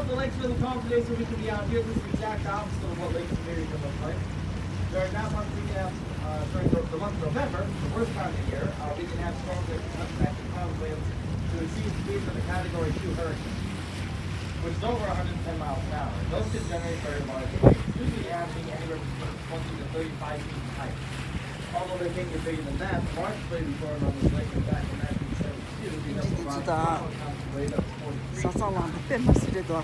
up the lakes really calm today so we can be out here. This is the exact opposite of what Lake Superior can look like. During that month, we can have, during the month of November, the worst time of the year, we can have storms that can touch back to pound winds to exceed speeds of a Category 2 hurricane, which is over 110 miles an hour. Those can generate very large waves, usually averaging anywhere between 20 to 35 feet in height. Although they think they're bigger than that, the largest wave recorded on this lake was back in 1972. We know around 21 times the wave up to 43. Sağlam bir meseledir.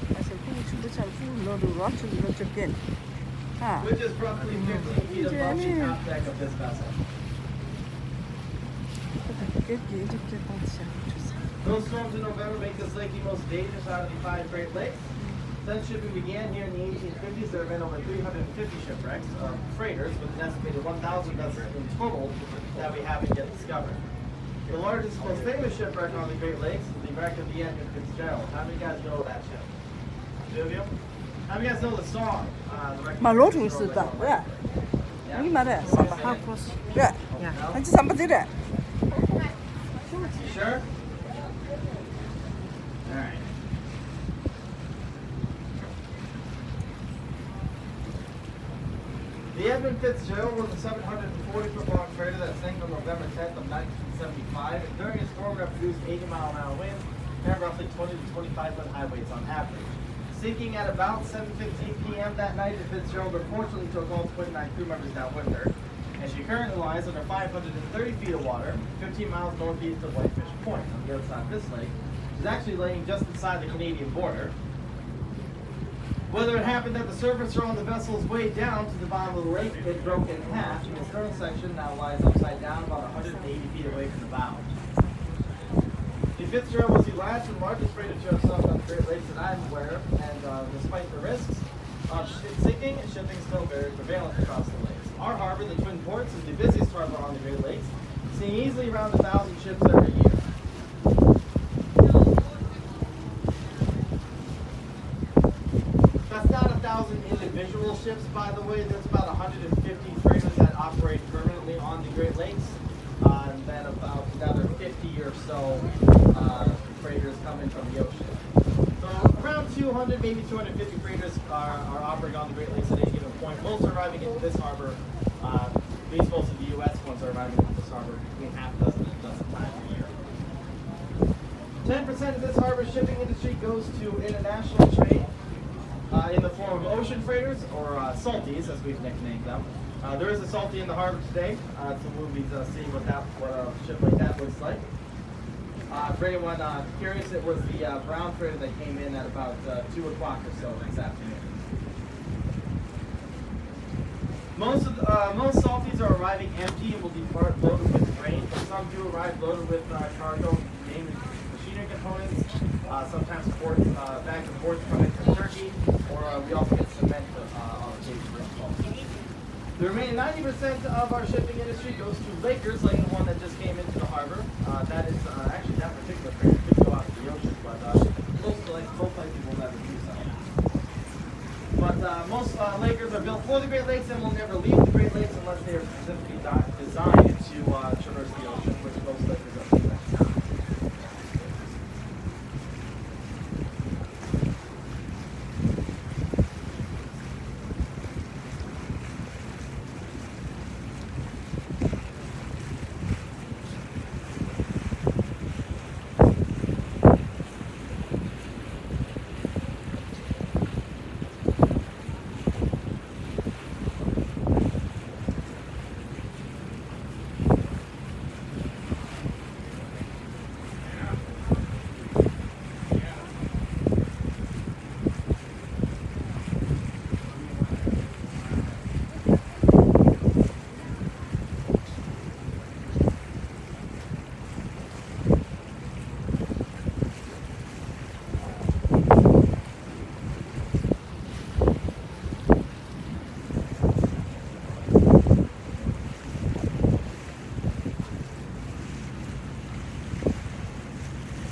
Mesela bu uçan full rock to get. Which is roughly 15 feet above the top deck of this vessel. Those storms in November make this lake the most dangerous out of the 5 Great Lakes. Since shipping began here in the 1850s, there have been over 350 shipwrecks of freighters, with an estimated 1,000 vessels in total that we haven't yet discovered. The largest, most famous shipwreck on the Great Lakes is the wreck of the Edmund Fitzgerald. How many guys know that ship? Two of you? How many guys know the song? 말로도 있었다. 왜? 여기 말해. 삼바 하우스. 왜? 한지 삼바 들래. You sure? All right. The Edmund Fitzgerald was a 740-foot long freighter that sank on November 10th of 1975. And during its program, produced 80-mile-an-hour winds and roughly 20 to 25-foot high waves on average. Sinking at about 7:15 p.m. that night, the Fitzgerald unfortunately took all 29 crew members down with her, and she currently lies under 530 feet of water, 15 miles northeast of Whitefish Point on the other side of this lake. She's actually laying just inside the Canadian border. Whether it happened that the surface or on the vessel's way down to the bottom of the lake, it broke in half, and the stern section now lies upside down about 180 feet away from the bow. The Fitzgerald was the last and largest freighter to have sunk on the Great Lakes that I'm aware of, and despite the risks of sinking, shipping is still very prevalent across the lakes. Our harbor, the Twin Ports, is the busiest harbor on the Great Lakes, seeing easily around 1,000 ships every year. That's not 1,000 individual ships, by the way. There's about 150 freighters that operate permanently on the Great Lakes, and then about another 50 or so freighters coming from the ocean. So around 200, maybe 250 freighters are operating on the Great Lakes at any given point. Most are arriving into this harbor. At least most of the U.S. ones are arriving into this harbor between half a dozen and a dozen times a year. 10% of this harbor shipping industry goes to international trade in the form of ocean freighters, or salties, as we've nicknamed them. There is a salty in the harbor today, so we'll be seeing what a ship like that looks like. For anyone curious, it was the brown freighter that came in at about 2 o'clock or so this afternoon. Most salties are arriving empty and will depart loaded with grain, but some do arrive loaded with cargo, namely machinery components, sometimes bags of boards coming from Turkey, or we also get cement on occasion as well. The remaining 90% of our shipping industry goes to Lakers, like the one that just came into the harbor. That is actually that particular freighter could go out to the ocean, but most places will never do so. But most Lakers are built for the Great Lakes and